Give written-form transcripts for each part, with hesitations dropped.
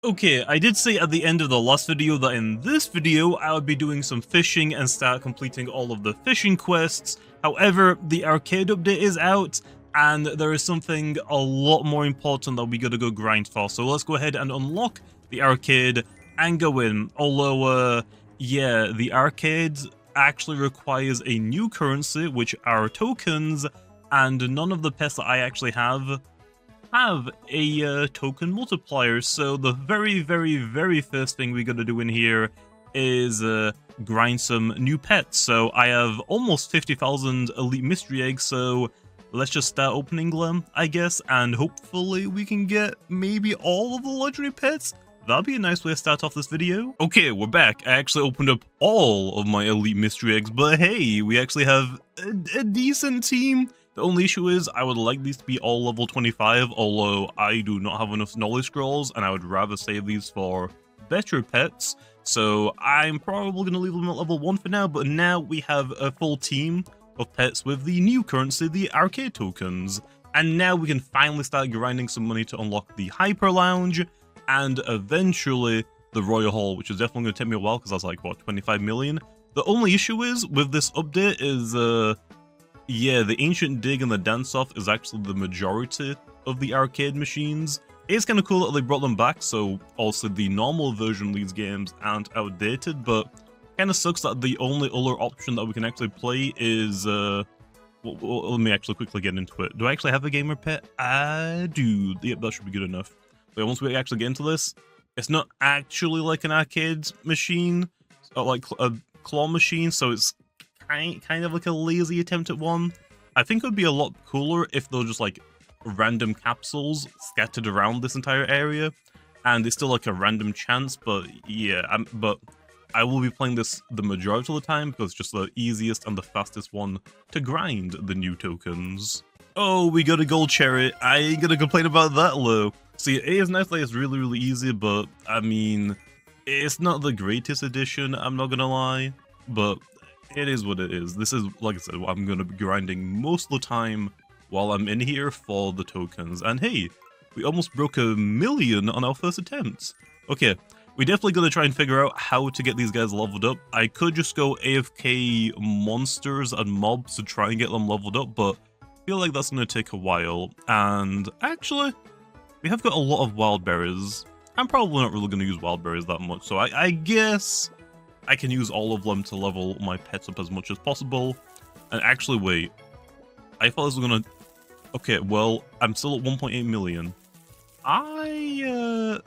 Okay, I did say at the end of the last video that in this video I would be doing some fishing and start completing all of the fishing quests. However, the arcade update is out and there is something a lot more important that we gotta go grind for. So let's go ahead and unlock the arcade and go in. Although, yeah, the arcade actually requires a new currency, which are tokens, and none of the pets that I actually have a token multiplier. So the very first thing we gotta do in here is grind some new pets. So I have almost 50,000 elite mystery eggs, so let's just start opening them, I guess, and hopefully we can get maybe all of the legendary pets. That'd be a nice way to start off this video. Okay, we're back. I actually opened up all of my elite mystery eggs, but hey, we actually have a decent team. The only issue is I would like these to be all level 25, although I do not have enough knowledge scrolls and I would rather save these for better pets. So I'm probably going to leave them at level 1 for now, but now we have a full team of pets with the new currency, the arcade tokens. And now we can finally start grinding some money to unlock the Hyper Lounge and eventually the Royal Hall, which is definitely going to take me a while because that's like, what, 25 million? The only issue is with this update is, yeah, the Ancient Dig and the Dance-Off is actually the majority of the arcade machines. It's kind of cool that they brought them back, so also the normal version of these games aren't outdated, but kind of sucks that the only other option that we can actually play is, well, let me actually quickly get into it. Do I actually have a gamer pet? I do. Yep, that should be good enough. But once we actually get into this, it's not actually like an arcade machine, or like a claw machine, so it's kind of like a lazy attempt at one. I think it would be a lot cooler if there were just like random capsules scattered around this entire area, and it's still like a random chance. But yeah, but I will be playing this the majority of the time because it's just the easiest and the fastest one to grind the new tokens. Oh, we got a gold cherry. I ain't gonna complain about that, though. See, it is nice that it's really easy, but I mean, it's not the greatest edition, I'm not gonna lie, but it is what it is. This is, like I said, what I'm going to be grinding most of the time while I'm in here for the tokens. And hey, we almost broke 1 million on our first attempt. Okay, we definitely got to try and figure out how to get these guys leveled up. I could just go AFK monsters and mobs to try and get them leveled up, but I feel like that's going to take a while. And actually, we have got a lot of wild berries. I'm probably not really going to use wild berries that much, so I guess I can use all of them to level my pets up as much as possible. And actually, wait. I thought this was gonna... Okay, well, I'm still at 1.8 million. I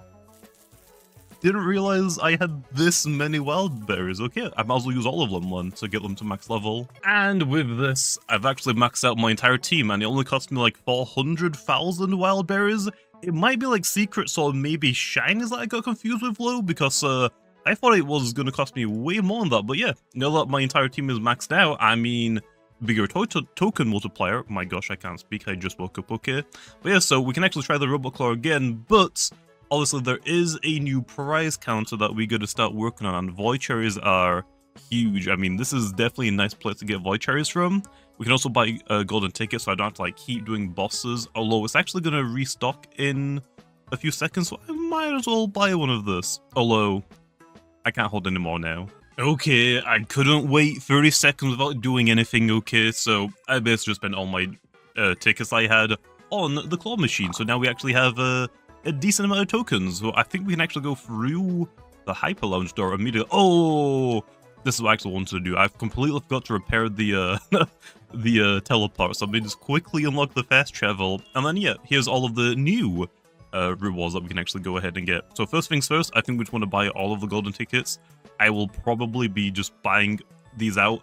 didn't realize I had this many wild berries. Okay, I might as well use all of them then to get them to max level. And with this, I've actually maxed out my entire team, and it only cost me like 400,000 wild berries. It might be like secrets or maybe shinies that I got confused with, though, because I thought it was going to cost me way more than that, but yeah, now that my entire team is maxed out, I mean, bigger token multiplier. My gosh, I can't speak, I just woke up, okay. But yeah, so we can actually try the Robot Claw again, but obviously there is a new prize counter that we got to start working on, and void cherries are huge. I mean, this is definitely a nice place to get void cherries from. We can also buy golden tickets, so I don't have to like keep doing bosses, although it's actually going to restock in a few seconds, so I might as well buy one of this, although I can't hold anymore now. Okay, I couldn't wait 30 seconds without doing anything, okay, so I basically just spent all my tickets I had on the claw machine, so now we actually have a decent amount of tokens, so I think we can actually go through the Hyper Lounge door immediately. Oh, this is what I actually wanted to do. I've completely forgot to repair the the teleport, so let me just quickly unlock the fast travel, and then yeah, here's all of the new rewards that we can actually go ahead and get. So first things first, I think we just want to buy all of the golden tickets. I will probably be just buying these out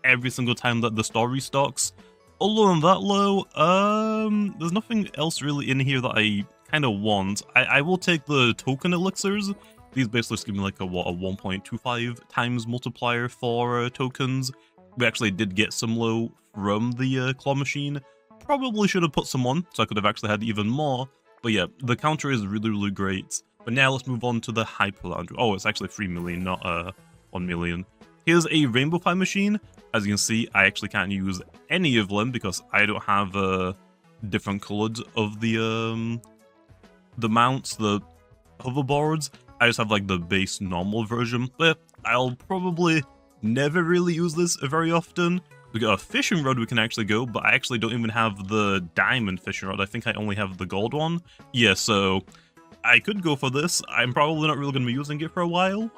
every single time that the store restocks. Other than that, though, there's nothing else really in here that I kind of want. I will take the token elixirs. These basically just give me like a 1.25 times multiplier for tokens. We actually did get some low from the claw machine. Probably should have put some on, so I could have actually had even more. But yeah, the counter is really great. But now let's move on to the Hyper Lounge. Oh, it's actually 3 million, not 1 million. Here's a Rainbow Pie machine. As you can see, I actually can't use any of them because I don't have different colored of the mounts. hoverboards. I just have like the base normal version, but I'll probably never really use this very often. We got a fishing rod we can actually go, but I actually don't even have the diamond fishing rod. I think I only have the gold one. Yeah, so I could go for this. I'm probably not really going to be using it for a while.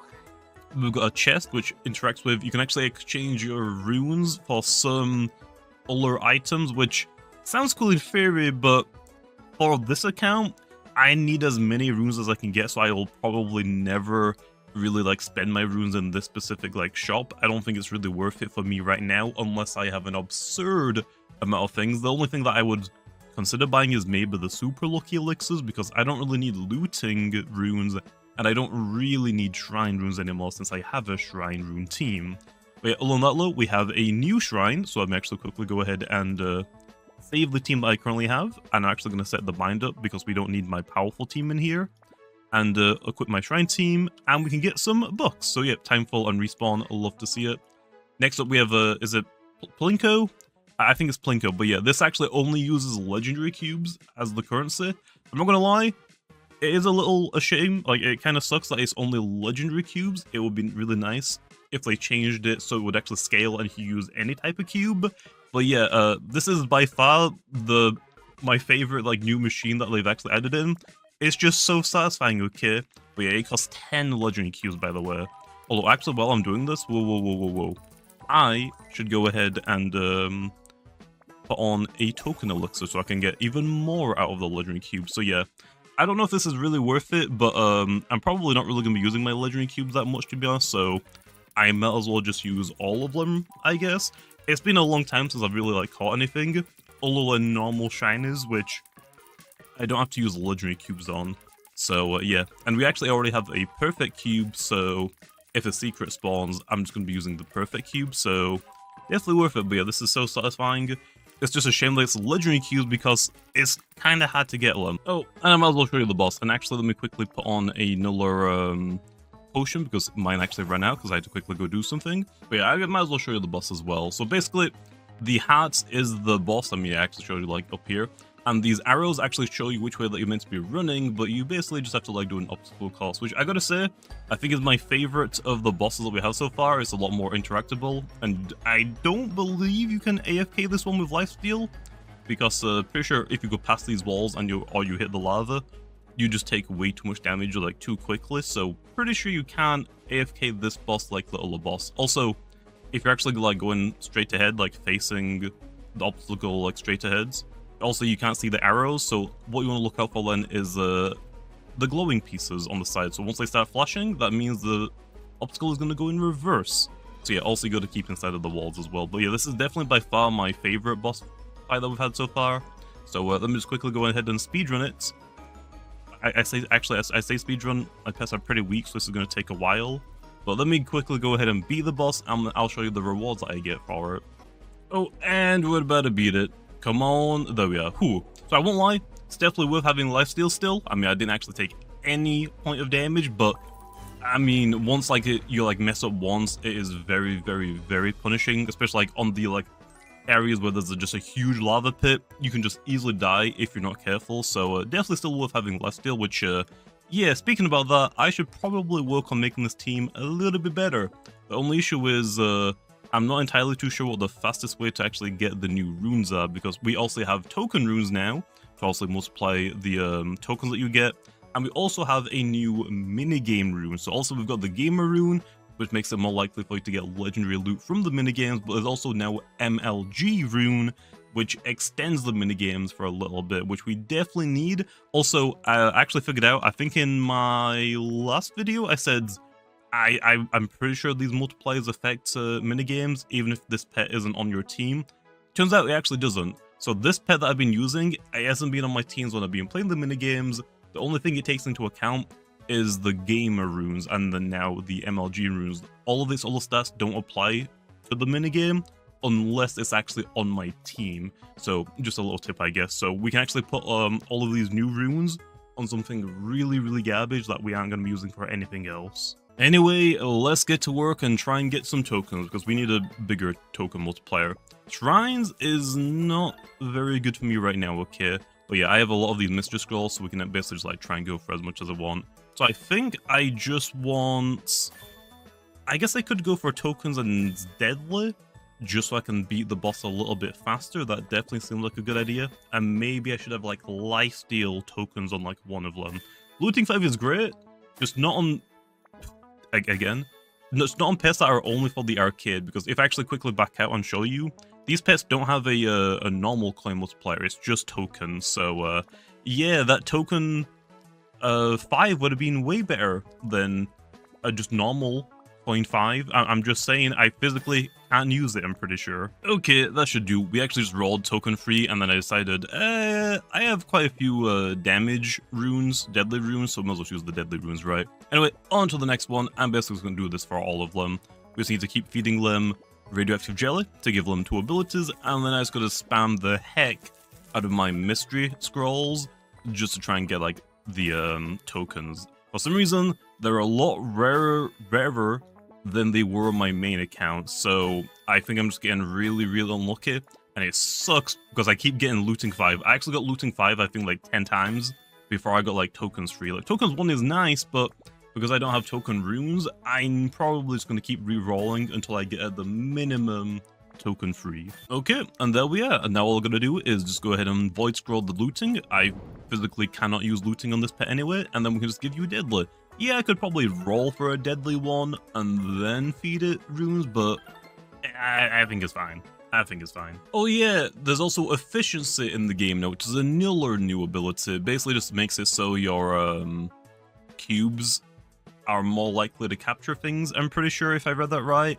We've got a chest which interacts with, you can actually exchange your runes for some other items, which sounds cool in theory, but for this account, I need as many runes as I can get, so I will probably never really like spend my runes in this specific like shop. I don't think it's really worth it for me right now unless I have an absurd amount of things. The only thing that I would consider buying is maybe the super lucky elixirs, because I don't really need looting runes and I don't really need shrine runes anymore since I have a shrine rune team. But yeah, other than that though, we have a new shrine, so I'm actually quickly go ahead and save the team that I currently have, and I'm actually going to set the bind up because we don't need my powerful team in here, and equip my shrine team, and we can get some bucks. So yeah, timefall and respawn, I'd love to see it. Next up we have, is it Plinko? I think it's Plinko, but yeah, this actually only uses legendary cubes as the currency. I'm not going to lie, it is a little a shame, like it kind of sucks that it's only legendary cubes. It would be really nice if they changed it so it would actually scale and you use any type of cube. But yeah, this is by far my favorite like new machine that they've actually added in. It's just so satisfying, okay? But yeah, it costs 10 legendary cubes, by the way. Although actually, while I'm doing this, whoa, I should go ahead and put on a token elixir so I can get even more out of the legendary cubes. So yeah, I don't know if this is really worth it, but I'm probably not really going to be using my legendary cubes that much, to be honest, so I might as well just use all of them, I guess. It's been a long time since I've really like caught anything, other than normal shinies, which I don't have to use legendary cubes on. So yeah, and we actually already have a perfect cube, so if a secret spawns, I'm just going to be using the perfect cube, so definitely worth it. But yeah, this is so satisfying. It's just a shame that it's legendary cubes because it's kind of hard to get them. Oh, and I might as well show you the boss. And actually, let me quickly put on another potion because mine actually ran out because I had to quickly go do something. But yeah, I might as well show you the boss as well. So basically, the heart is the boss. I mean, I actually showed you like up here. And these arrows actually show you which way that you're meant to be running, but you basically just have to like do an obstacle course, which I gotta say, I think is my favorite of the bosses that we have so far. It's a lot more interactable, and I don't believe you can AFK this one with lifesteal, because pretty sure if you go past these walls and you hit the lava, you just take way too much damage like too quickly. So pretty sure you can't AFK this boss like the other boss. Also, if you're actually like going straight ahead, like facing the obstacle like straight ahead. Also, you can't see the arrows, so what you want to look out for then is the glowing pieces on the side. So once they start flashing, that means the obstacle is going to go in reverse. So yeah, also you got to keep inside of the walls as well. But yeah, this is definitely by far my favorite boss fight that we've had so far. So let me just quickly go ahead and speedrun it. I say speedrun, my tests are pretty weak, so this is going to take a while. But let me quickly go ahead and beat the boss, and I'll show you the rewards that I get for it. Oh, and we're about to beat it. Come on, there we are. Whew. So I won't lie, it's definitely worth having lifesteal still. I mean, I didn't actually take any point of damage, but I mean, once like you like mess up once, it is very, very, very punishing, especially like on the like areas where there's just a huge lava pit. You can just easily die if you're not careful. So definitely still worth having lifesteal, which yeah, speaking about that, I should probably work on making this team a little bit better. The only issue is I'm not entirely too sure what the fastest way to actually get the new runes are, because we also have token runes now to also multiply the tokens that you get, and we also have a new minigame rune. So also we've got the gamer rune, which makes it more likely for you to get legendary loot from the minigames, but there's also now MLG rune, which extends the minigames for a little bit, which we definitely need. Also, I actually figured out, I think in my last video I said I'm pretty sure these multipliers affect minigames, even if this pet isn't on your team. Turns out it actually doesn't. So this pet that I've been using, it hasn't been on my teams when I've been playing the minigames. The only thing it takes into account is the gamer runes and then now the MLG runes. All of these other stats don't apply to the minigame unless it's actually on my team. So just a little tip, I guess. So we can actually put all of these new runes on something really, really garbage that we aren't going to be using for anything else. Anyway, let's get to work and try and get some tokens, because we need a bigger token multiplier. Shrines is not very good for me right now, okay? But yeah, I have a lot of these mystery scrolls, so we can basically just like try and go for as much as I want. So I think I just want... I guess I could go for tokens and deadly, just so I can beat the boss a little bit faster. That definitely seemed like a good idea. And maybe I should have like lifesteal tokens on like one of them. Looting 5 is great, just not on... Again, no, it's not on pets that are only for the arcade, because if I actually quickly back out and show you, these pets don't have a normal claim multiplier, it's just tokens. So yeah, that token 5 would have been way better than just normal 0.5. I'm just saying, I physically can't use it, I'm pretty sure. Okay, that should do. We actually just rolled token free, and then I decided, I have quite a few damage runes, deadly runes, so I might as well choose the deadly runes, right? Anyway, on to the next one. I'm basically going to do this for all of them. We just need to keep feeding them radioactive jelly to give them 2 abilities, and then I just got to spam the heck out of my mystery scrolls just to try and get like the tokens. For some reason, they're a lot rarer than they were on my main account, so I think I'm just getting really unlucky, and it sucks because I keep getting looting 5. I actually got looting 5 I think like 10 times before I got like tokens free. Like tokens 1 is nice, but because I don't have token runes, I'm probably just going to keep re-rolling until I get at the minimum token free. Okay, and there we are. And now all I'm going to do is just go ahead and void scroll the looting. I physically cannot use looting on this pet anyway, and then we can just give you a deadly. Yeah, I could probably roll for a deadly one and then feed it runes, but I think it's fine. I think it's fine. Oh yeah, there's also efficiency in the game now, which is another new ability. Basically just makes it so your cubes are more likely to capture things, I'm pretty sure, if I read that right.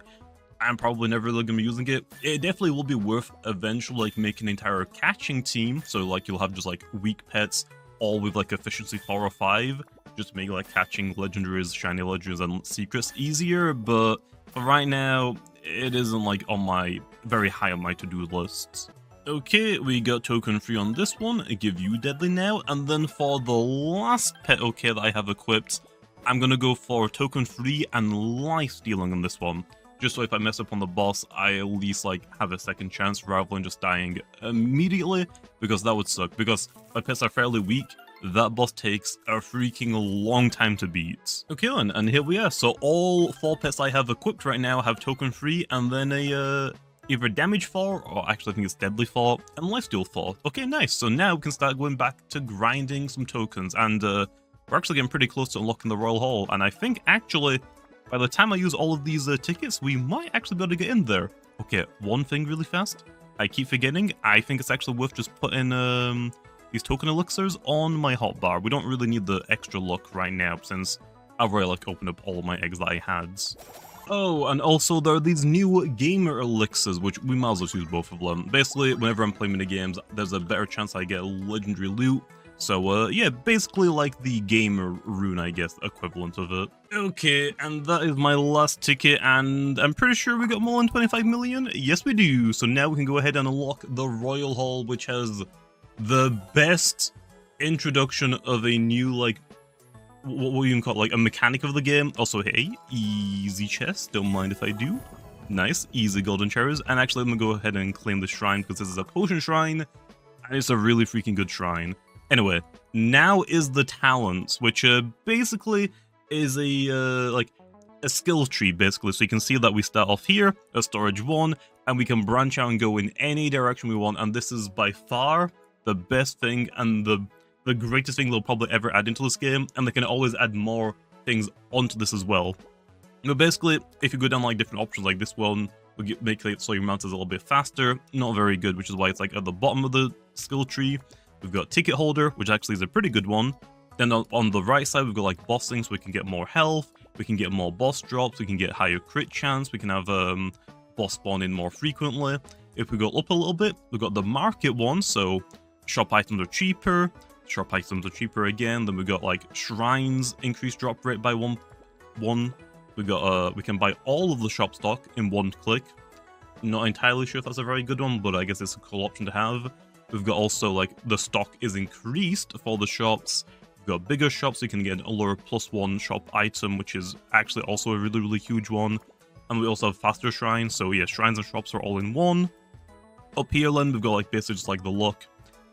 I'm probably never really going to be using it. It definitely will be worth eventually like making an entire catching team, so like you'll have just like weak pets, all with like efficiency 4 or 5, just to make like catching legendaries, shiny legendaries, and secrets easier, but for right now, it isn't like on my, very high on my to-do lists. Okay, we got token free on this one, I give you deadly now, and then for the last pet okay that I have equipped, I'm gonna go for token free and life stealing on this one. Just so if I mess up on the boss, I at least like have a second chance rather than just dying immediately, because that would suck. Because my pets are fairly weak, that boss takes a freaking long time to beat. Okay then, and here we are. So all 4 pets I have equipped right now have token free, and then a either damage 4, or actually I think it's deadly 4, and lifesteal 4. Okay, nice. So now we can start going back to grinding some tokens, and we're actually getting pretty close to unlocking the Royal Hall, and I think actually by the time I use all of these tickets, we might actually be able to get in there. Okay, one thing really fast. I keep forgetting. I think it's actually worth just putting these token elixirs on my hotbar. We don't really need the extra luck right now, since I've already like opened up all of my eggs that I had. Oh, and also there are these new gamer elixirs, which we might as well use both of them. Basically, whenever I'm playing mini games, there's a better chance I get legendary loot. So, yeah, basically like the gamer rune, I guess, equivalent of it. Okay, and that is my last ticket, and I'm pretty sure we got more than 25 million? Yes, we do. So now we can go ahead and unlock the Royal Hall, which has the best introduction of a new, like, what you can call it, like, a mechanic of the game. Also, hey, easy chest, don't mind if I do. Nice, easy golden cherries. And actually, I'm gonna go ahead and claim the shrine, because this is a potion shrine, and it's a really freaking good shrine. Anyway, now is the talents, which basically is a like a skills tree, basically. So you can see that we start off here at storage 1, and we can branch out and go in any direction we want. And this is by far the best thing and the greatest thing they'll probably ever add into this game. And they can always add more things onto this as well. But basically, if you go down like different options like this one, will make it so your mount is a little bit faster. Not very good, which is why it's like at the bottom of the skill tree. We've got ticket holder, which actually is a pretty good one. Then on the right side, we've got like bossing, so we can get more health, we can get more boss drops, we can get higher crit chance, we can have boss spawn in more frequently. If we go up a little bit, we've got the market one, so shop items are cheaper, shop items are cheaper again. Then we've got like shrines, increased drop rate by one. We got we can buy all of the shop stock in one click. Not entirely sure if that's a very good one, but I guess it's a cool option to have. We've got also, like, the stock is increased for the shops. We've got bigger shops, so you can get another +1 shop item, which is actually also a really huge one. And we also have faster shrines, so yeah, shrines and shops are all in one. Up here then, we've got, like, basically just like the luck.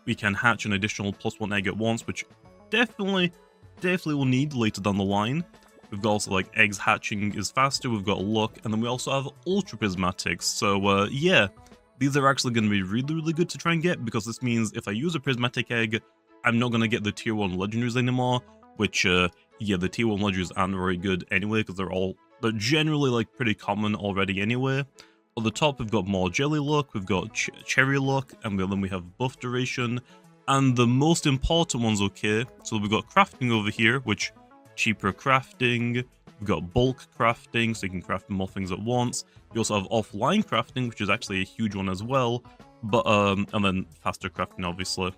We can hatch an additional +1 egg at once, which definitely definitely will need later down the line. We've got also like eggs hatching is faster, we've got luck, and then we also have ultra prismatics. So yeah, these are actually going to be really good to try and get, because this means if I use a prismatic egg, I'm not going to get the tier 1 legendaries anymore, which yeah, the tier 1 legendaries aren't very good anyway, because they're generally like pretty common already anyway. On the top, we've got more jelly luck, we've got cherry luck, and then we have buff duration. And the most important ones, okay, so we've got crafting over here, which cheaper crafting, we've got bulk crafting, so you can craft more things at once. You also have offline crafting, which is actually a huge one as well, but and then faster crafting, obviously.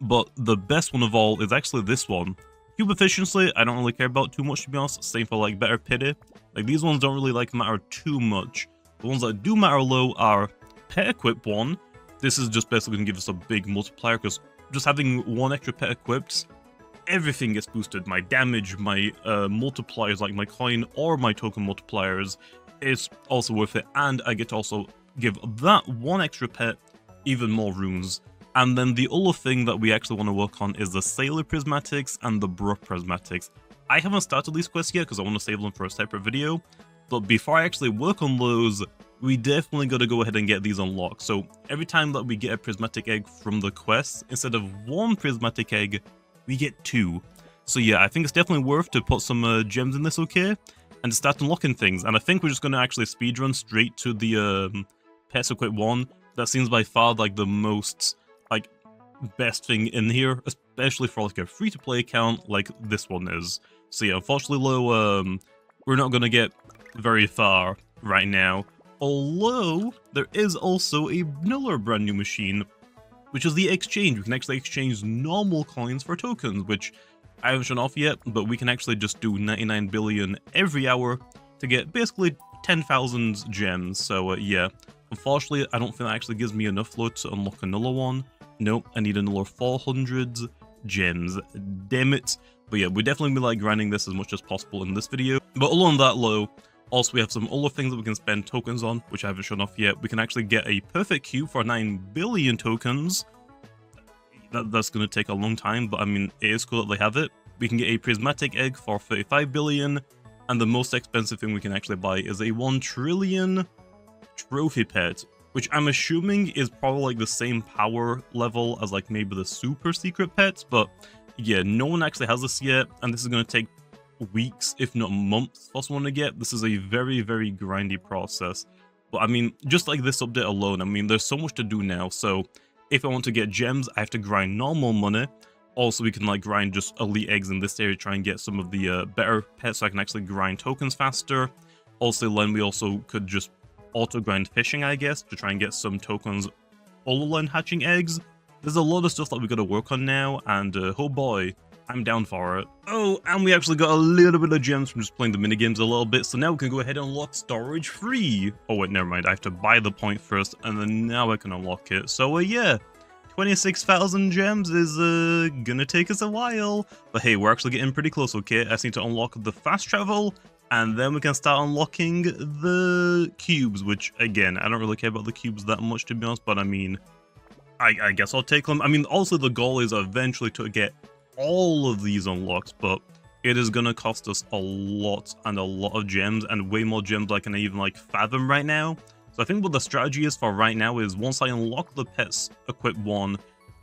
But the best one of all is actually this one. Cube efficiency, I don't really care about too much, to be honest. Same for like better pity. Like these ones don't really like matter too much. The ones that do matter low are pet equip 1. This is just basically going to give us a big multiplier, because just having one extra pet equipped, everything gets boosted. My damage, my multipliers like my coin or my token multipliers is also worth it. And I get to also give that one extra pet even more runes. And then the other thing that we actually want to work on is the Sailor Prismatics and the Brook Prismatics. I haven't started these quests yet because I want to save them for a separate video. But before I actually work on those, we definitely got to go ahead and get these unlocked. So every time that we get a prismatic egg from the quest, instead of one prismatic egg, we get 2. So yeah, I think it's definitely worth to put some gems in this, okay? And to start unlocking things. And I think we're just going to actually speedrun straight to the Pets Equip 1. That seems by far like the most like best thing in here, especially for like a free-to-play account like this one is. So yeah, unfortunately, low, we're not going to get very far right now. Although, there is also another brand new machine, which is the exchange. We can actually exchange normal coins for tokens, which I haven't shown off yet, but we can actually just do 99 billion every hour to get basically 10,000 gems. So yeah, unfortunately, I don't think that actually gives me enough float to unlock another one. Nope, I need another 400 gems. Damn it. But yeah, we definitely be like grinding this as much as possible in this video. But other than that, low. Also, we have some other things that we can spend tokens on, which I haven't shown off yet. We can actually get a perfect cube for 9 billion tokens. That's going to take a long time, but I mean, it is cool that they have it. We can get a prismatic egg for 35 billion. And the most expensive thing we can actually buy is a 1 trillion trophy pet, which I'm assuming is probably like the same power level as like maybe the super secret pets. But yeah, no one actually has this yet. And this is going to take weeks, if not months, for someone to get. This is a very grindy process. But I mean, just like this update alone, I mean, there's so much to do now. So if I want to get gems, I have to grind normal money. Also, we can like grind just elite eggs in this area, try and get some of the better pets, so I can actually grind tokens faster. Also, then we also could just auto grind fishing, I guess, to try and get some tokens all alone hatching eggs. There's a lot of stuff that we got to work on now, and oh boy, I'm down for it. Oh, and we actually got a little bit of gems from just playing the minigames a little bit, so now we can go ahead and unlock storage free. Oh wait, never mind, I have to buy the point first, and then now I can unlock it. So yeah, 26,000 gems is gonna take us a while. But hey, we're actually getting pretty close, okay? I just need to unlock the fast travel, and then we can start unlocking the cubes, which again, I don't really care about the cubes that much, to be honest, but I mean, I guess I'll take them. I mean, also the goal is eventually to get all of these unlocked, but it is gonna cost us a lot of gems, and way more gems than I can even like fathom right now. So I think what the strategy is for right now is once I unlock the Pets Equip 1,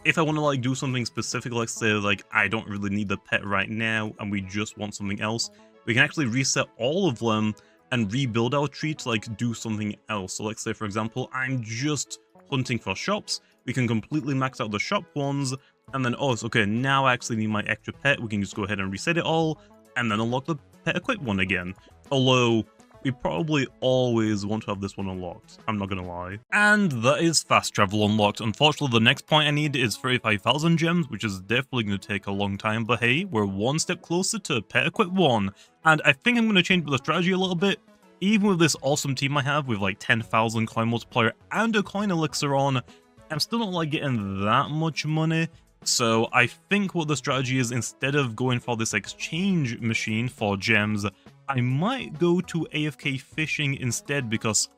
if I want to like do something specific, like say like I don't really need the pet right now and we just want something else, we can actually reset all of them and rebuild our tree to like do something else. So let's say for example, I'm just hunting for shops, we can completely max out the shop ones, and then oh, it's okay, now I actually need my extra pet, we can just go ahead and reset it all, and then unlock the Pet Equip one again. Although, we probably always want to have this one unlocked, I'm not gonna lie. And that is fast travel unlocked. Unfortunately, the next point I need is 35,000 gems, which is definitely going to take a long time, but hey, we're one step closer to Pet Equip 1. And I think I'm going to change the strategy a little bit. Even with this awesome team I have, with like 10,000 coin multiplier and a coin elixir on, I'm still not like getting that much money. So I think what the strategy is, instead of going for this exchange machine for gems, I might go to AFK fishing instead, because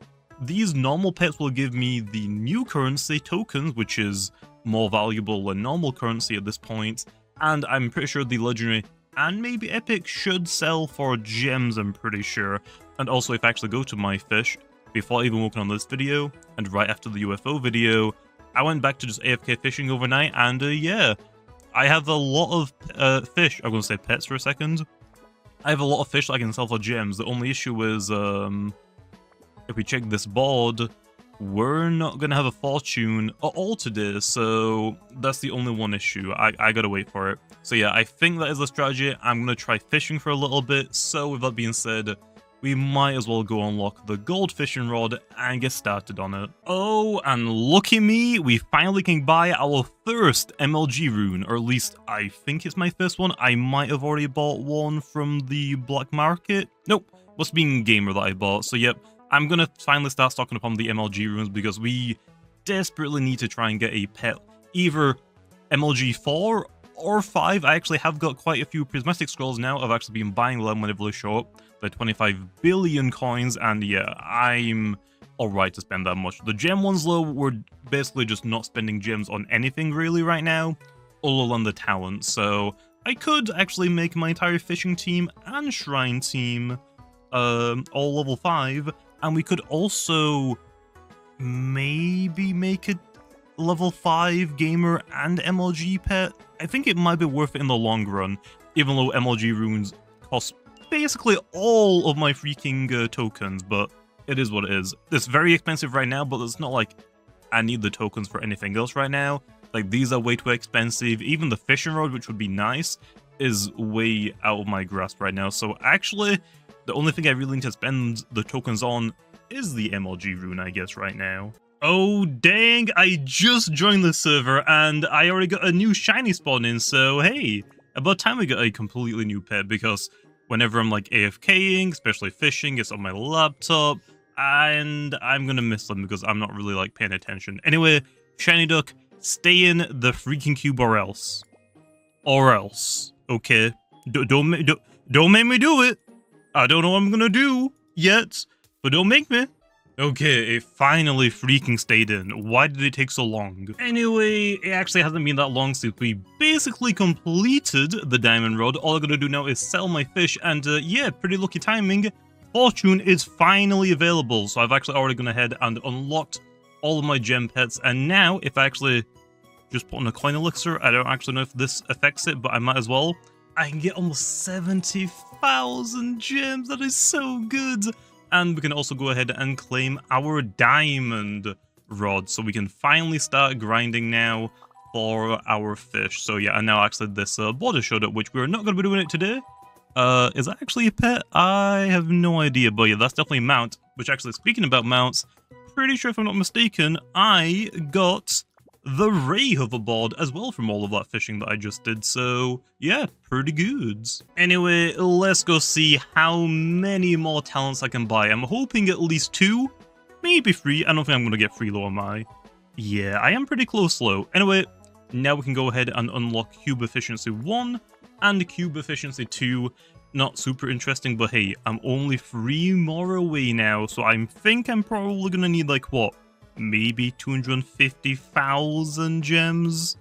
these normal pets will give me the new currency tokens, which is more valuable than normal currency at this point, and I'm pretty sure the legendary and maybe Epic should sell for gems, I'm pretty sure. And also, if I actually go to my fish, before even working on this video, and right after the UFO video, I went back to just AFK fishing overnight, and yeah, I have a lot of fish. I'm gonna say pets for a second. I have a lot of fish that I can sell for gems. The only issue is, if we check this board, we're not gonna have a fortune at all today, so that's the only one issue. I gotta wait for it. So yeah, I think that is the strategy. I'm gonna try fishing for a little bit. So with that being said, we might as well go unlock the gold fishing rod and get started on it. Oh, and look at me, we finally can buy our first MLG rune, or at least I think it's my first one. I might have already bought one from the black market. Nope, must be in Gamer that I bought. So yep, I'm gonna finally start stocking up on the MLG runes because we desperately need to try and get a pet, either MLG 4 or 5. I actually have got quite a few prismatic scrolls now. I've actually been buying them whenever they show up. They're 25 billion coins, and yeah, I'm alright to spend that much. The gem ones, though, we're basically just not spending gems on anything really right now, other than the talent. So I could actually make my entire fishing team and shrine team all level 5, and we could also maybe make it level 5 gamer and MLG pet. I think it might be worth it in the long run, even though MLG runes cost basically all of my freaking tokens, but it is what it is. It's very expensive right now, but it's not like I need the tokens for anything else right now. Like, these are way too expensive. Even the fishing rod, which would be nice, is way out of my grasp right now. So actually, the only thing I really need to spend the tokens on is the MLG rune, I guess, right now. Oh dang, I just joined the server and I already got a new shiny spawn in, so hey, about time we got a completely new pet, because whenever I'm like AFKing, especially fishing, it's on my laptop, and I'm gonna miss them because I'm not really like paying attention. Anyway, shiny duck, stay in the freaking cube or else. Or else, okay? Don't make me do it. I don't know what I'm gonna do yet, but don't make me. Okay, it finally freaking stayed in. Why did it take so long? Anyway, it actually hasn't been that long since we basically completed the diamond rod. All I'm gonna do now is sell my fish, and yeah, pretty lucky timing. Fortune is finally available, so I've actually already gone ahead and unlocked all of my gem pets, and now if I actually just put on a coin elixir, I don't actually know if this affects it, but I might as well. I can get almost 70,000 gems. That is so good. And we can also go ahead and claim our diamond rod, so we can finally start grinding now for our fish. So yeah, and now actually this border showed up, which we're not going to be doing it today. Is that actually a pet? I have no idea, but yeah, that's definitely a mount. Which actually, speaking about mounts, pretty sure if I'm not mistaken, I got the Ray hoverboard as well from all of that fishing that I just did, so yeah, pretty good. Anyway, let's go see how many more talents I can buy. I'm hoping at least 2, maybe 3. I don't think I'm going to get 3 though, am I? Yeah, I am pretty close though. Anyway, now we can go ahead and unlock Cube Efficiency 1 and Cube Efficiency 2. Not super interesting, but hey, I'm only 3 more away now, so I think I'm probably going to need like, what? Maybe 250,000 gems?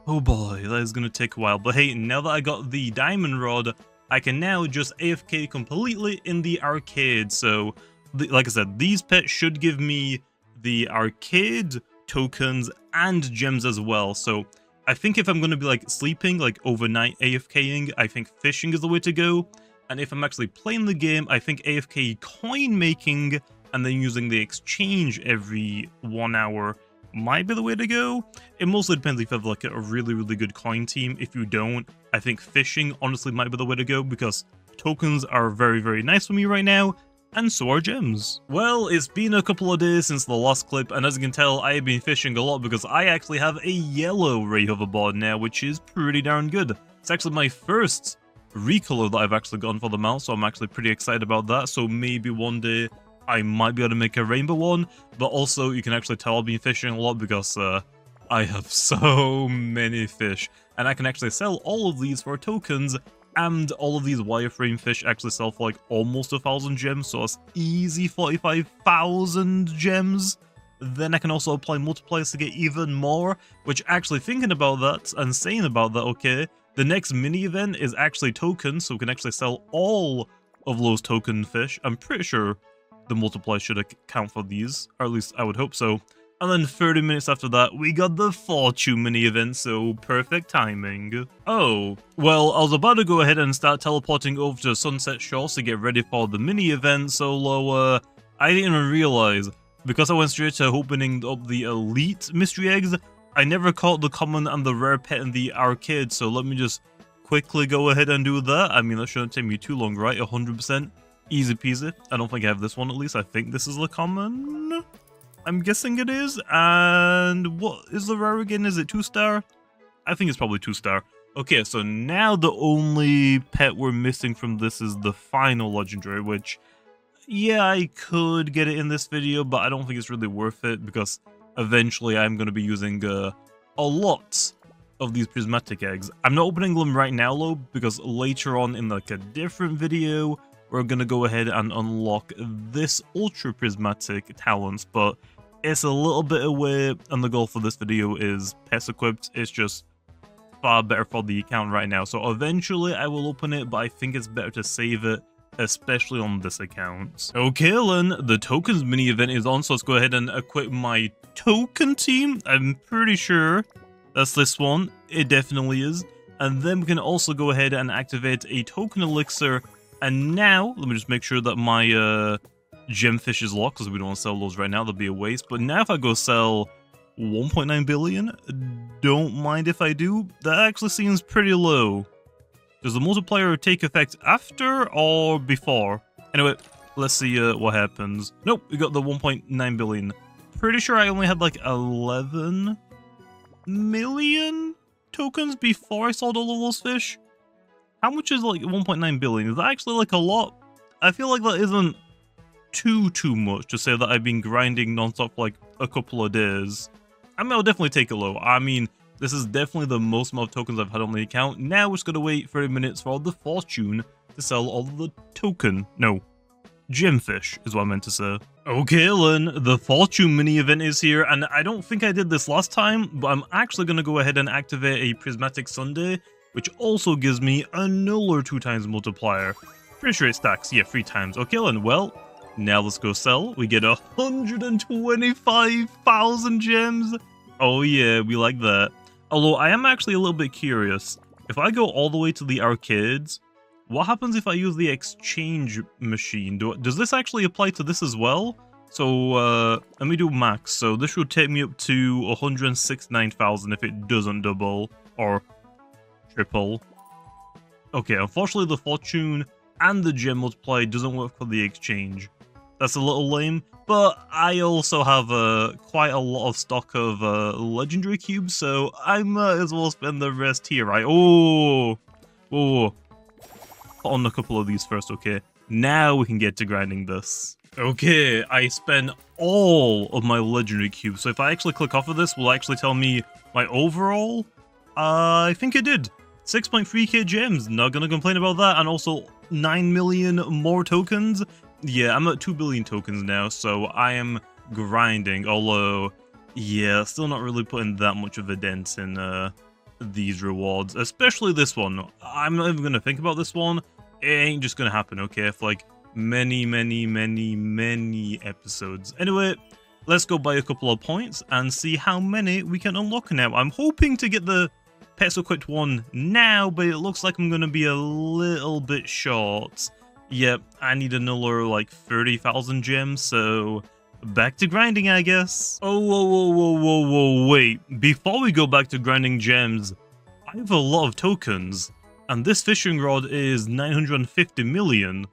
Oh boy, that is gonna take a while. But hey, now that I got the diamond rod, I can now just AFK completely in the arcade. So, like I said, these pets should give me the arcade tokens and gems as well. So, I think if I'm gonna be like sleeping, like overnight AFKing, I think fishing is the way to go. And if I'm actually playing the game, I think AFK coin making and then using the exchange every 1 hour might be the way to go. It mostly depends if you have like a really, really good coin team. If you don't, I think fishing honestly might be the way to go, because tokens are very, very nice for me right now, and so are gems. Well, it's been a couple of days since the last clip, and as you can tell, I have been fishing a lot because I actually have a yellow Ray hoverboard now, which is pretty darn good. It's actually my first recolor that I've actually gotten for the mount, so I'm actually pretty excited about that. So maybe one day I might be able to make a rainbow one, but also you can actually tell I've been fishing a lot because I have so many fish, and I can actually sell all of these for tokens, and all of these wireframe fish actually sell for like almost 1,000 gems, so that's easy 45,000 gems. Then I can also apply multipliers to get even more, which actually thinking about that and saying about that, okay, The next mini event is actually tokens, so we can actually sell all of those token fish. I'm pretty sure the multiplier should account for these, or at least I would hope so. And then 30 minutes after that, we got the fortune mini event, so perfect timing. Oh, well, I was about to go ahead and start teleporting over to Sunset Shores to get ready for the mini event, so I didn't even realize, because I went straight to opening up the elite mystery eggs, I never caught the common and the rare pet in the arcade, so let me just quickly go ahead and do that. I mean, that shouldn't take me too long, right? 100%. Easy peasy. I don't think I have this one at least. I think this is the common. I'm guessing it is. And what is the rare again? Is it 2-star? I think it's probably 2-star. Okay, so now the only pet we're missing from this is the final legendary, which, yeah, I could get it in this video, but I don't think it's really worth it because eventually I'm going to be using a lot of these prismatic eggs. I'm not opening them right now though, because later on in like a different video, we're going to go ahead and unlock this ultra prismatic talents, but it's a little bit away, and the goal for this video is pets equipped. It's just far better for the account right now, so eventually I will open it, but I think it's better to save it, especially on this account. Okay then, the tokens mini event is on, so let's go ahead and equip my token team. I'm pretty sure that's this one. It definitely is. And then we can also go ahead and activate a token elixir. And now, let me just make sure that my gemfish is locked, because we don't want to sell those right now. That'll be a waste. But now if I go sell 1.9 billion, don't mind if I do. That actually seems pretty low. Does the multiplier take effect after or before? Anyway, let's see what happens. Nope, we got the 1.9 billion. Pretty sure I only had like 11 million tokens before I sold all of those fish. How much is like 1.9 billion? Is that actually like a lot? I feel like that isn't too much to say that I've been grinding non-stop for like a couple of days. I mean, I'll definitely take it low. I mean, this is definitely the most amount of tokens I've had on the account. Now we're just gonna wait 30 minutes for the fortune to sell all the gemfish is what I meant to say. Okay then, the fortune mini event is here, and I don't think I did this last time, but I'm actually gonna go ahead and activate a prismatic sundae, which also gives me another 2x multiplier. Pretty sure it stacks, yeah, 3 times. Okay then, well, now let's go sell. We get 125,000 gems. Oh yeah, we like that. Although I am actually a little bit curious. If I go all the way to the arcades, what happens if I use the exchange machine? Does this actually apply to this as well? So let me do max. So this should take me up to 169,000 if it doesn't double or triple. Okay, unfortunately the fortune and the gem multiply doesn't work for the exchange. That's a little lame, but I also have quite a lot of stock of legendary cubes, so I might as well spend the rest here, right? Oh, put on a couple of these first, okay? Now we can get to grinding this. Okay, I spent all of my legendary cubes, so if I actually click off of this, will it actually tell me my overall? I think it did. 6.3k gems, not gonna complain about that, and also 9 million more tokens. Yeah, I'm at 2 billion tokens now, so I am grinding, although, yeah, still not really putting that much of a dent in these rewards, especially this one. I'm not even gonna think about this one. It ain't just gonna happen, okay, for like many episodes. Anyway, let's go buy a couple of points and see how many we can unlock now. I'm hoping to get the pets equipped one now, but it looks like I'm gonna be a little bit short. Yep, I need another like 30,000 gems, so back to grinding, I guess. Oh, whoa, wait. Before we go back to grinding gems, I have a lot of tokens, and this fishing rod is 950 million.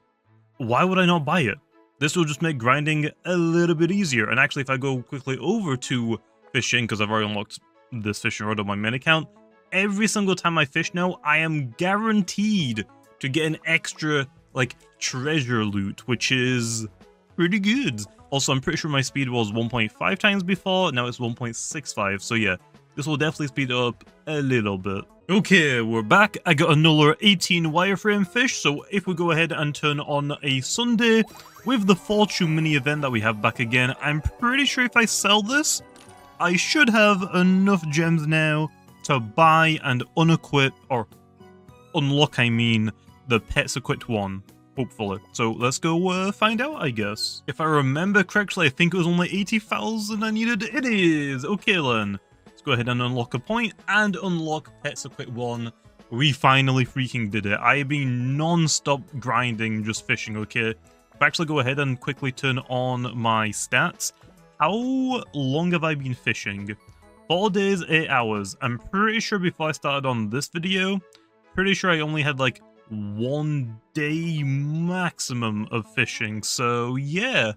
Why would I not buy it? This will just make grinding a little bit easier, and actually if I go quickly over to fishing, because I've already unlocked this fishing rod on my main account, every single time I fish now, I am guaranteed to get an extra like treasure loot, which is pretty good. Also, I'm pretty sure my speed was 1.5 times before, now it's 1.65, so yeah, this will definitely speed up a little bit. Okay, we're back. I got another 18 wireframe fish, so if we go ahead and turn on a Sunday with the fortune mini event that we have back again, I'm pretty sure if I sell this, I should have enough gems now to buy and unequip, or unlock, I mean the pets equipped one, hopefully. So let's go find out, I guess. If I remember correctly, I think it was only 80,000 I needed. It is! Okay then. Let's go ahead and unlock a point and unlock pets equipped one. We finally freaking did it. I've been non-stop grinding, just fishing, okay? If I actually go ahead and quickly turn on my stats, how long have I been fishing? 4 days, 8 hours. I'm pretty sure before I started on this video, pretty sure I only had like 1 day maximum of fishing. So yeah,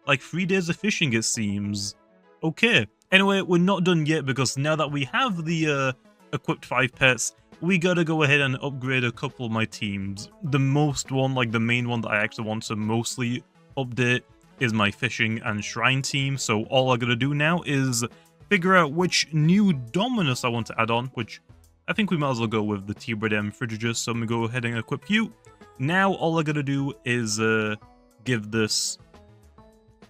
like 3 days of fishing it seems. Okay. Anyway, we're not done yet because now that we have the equipped 5 pets, we gotta go ahead and upgrade a couple of my teams. The most one, like the main one that I actually want to mostly update is my fishing and shrine team. So all I gotta do now is figure out which new Dominus I want to add on, which I think we might as well go with the T-Bread M Frigidamus, so I'm gonna go ahead and equip you. Now all I gotta do is give this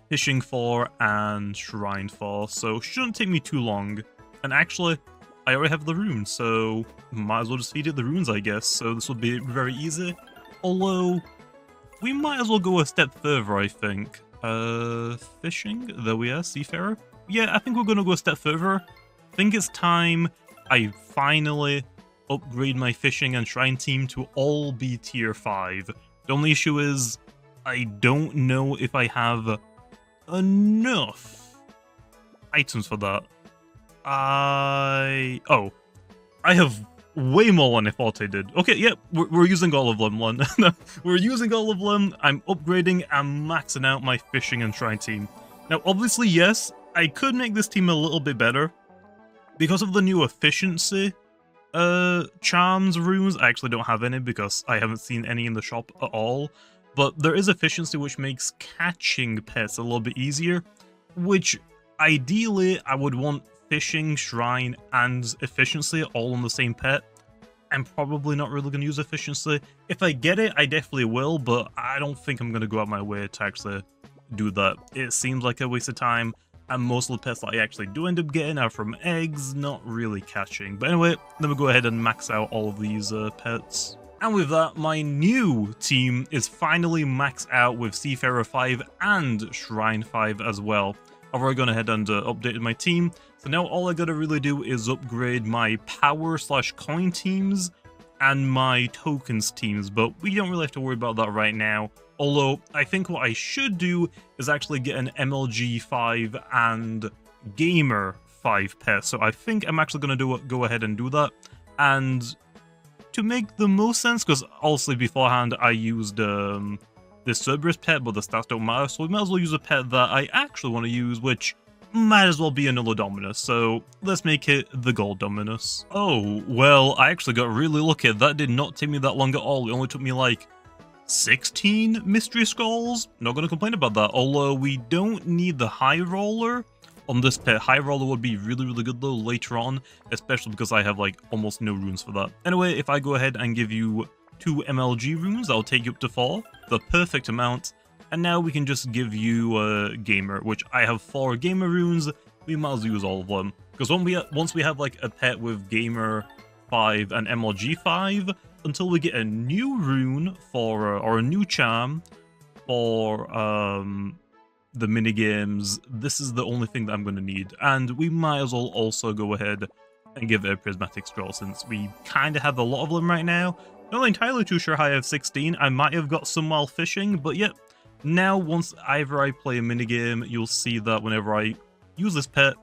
fishing 4 and shrine 4, so shouldn't take me too long. And actually, I already have the runes, so might as well just feed it the runes, I guess. So this will be very easy. Although, we might as well go a step further, I think. Fishing? There we are, Seafarer. Yeah, I think we're gonna go a step further. I think it's time I finally upgrade my fishing and shrine team to all be tier 5. The only issue is, I don't know if I have enough items for that. I have way more than I thought I did. Okay, yeah, we're using all of them, Len. We're using all of them. I'm upgrading and maxing out my fishing and shrine team. Now, obviously, yes, I could make this team a little bit better. Because of the new efficiency charms runes, I actually don't have any because I haven't seen any in the shop at all. But there is efficiency which makes catching pets a little bit easier, which ideally I would want fishing, shrine, and efficiency all on the same pet. I'm probably not really going to use efficiency. If I get it, I definitely will, but I don't think I'm going to go out my way to actually do that. It seems like a waste of time, and most of the pets that I actually do end up getting are from eggs, not really catching. But anyway, let me go ahead and max out all of these pets. And with that, my new team is finally maxed out with Seafarer 5 and Shrine 5 as well. I've already gone ahead and updated my team, so now all I gotta really do is upgrade my power/coin teams and my tokens teams, but we don't really have to worry about that right now. Although, I think what I should do is actually get an MLG 5 and Gamer 5 pet, so I think I'm actually gonna go ahead and do that. And to make the most sense, because also beforehand I used this Cerberus pet, but the stats don't matter, so we might as well use a pet that I actually want to use, which might as well be another Dominus, so let's make it the Gold Dominus. Oh, well, I actually got really lucky. That did not take me that long at all. It only took me like 16 mystery skulls. Not gonna complain about that, although we don't need the High Roller on this pet. High Roller would be really, really good though later on, especially because I have like almost no runes for that. Anyway, if I go ahead and give you 2 MLG runes, that'll take you up to 4, the perfect amount. And now we can just give you a Gamer, which I have 4 Gamer runes. We might as well use all of them, because once we have like a pet with Gamer 5 and MLG 5, until we get a new rune for or a new charm for the minigames, this is the only thing that I'm going to need. And we might as well also go ahead and give it a Prismatic Scroll, since we kind of have a lot of them right now. Not entirely too sure how I have 16. I might have got some while fishing, but yep. Now, once either I play a minigame, you'll see that whenever I use this pet,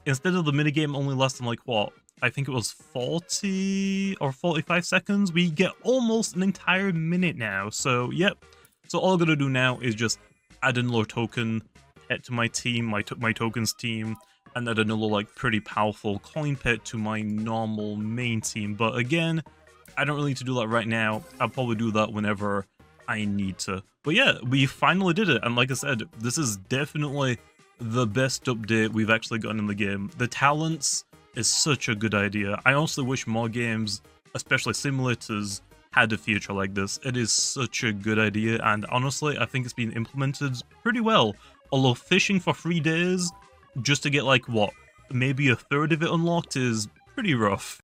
instead of the minigame only lasting like, what? I think it was 40 or 45 seconds, we get almost an entire minute now. So, yep. So all I'm going to do now is just add another token pet to my team, my tokens team, and add another like pretty powerful coin pet to my normal main team. But again, I don't really need to do that right now. I'll probably do that whenever I need to. But yeah, we finally did it. And like I said, this is definitely the best update we've actually gotten in the game. The talents is such a good idea. I honestly wish more games, especially simulators, had a feature like this. It is such a good idea, and honestly, I think it's been implemented pretty well. Although fishing for 3 days, just to get like, what, maybe a third of it unlocked is pretty rough.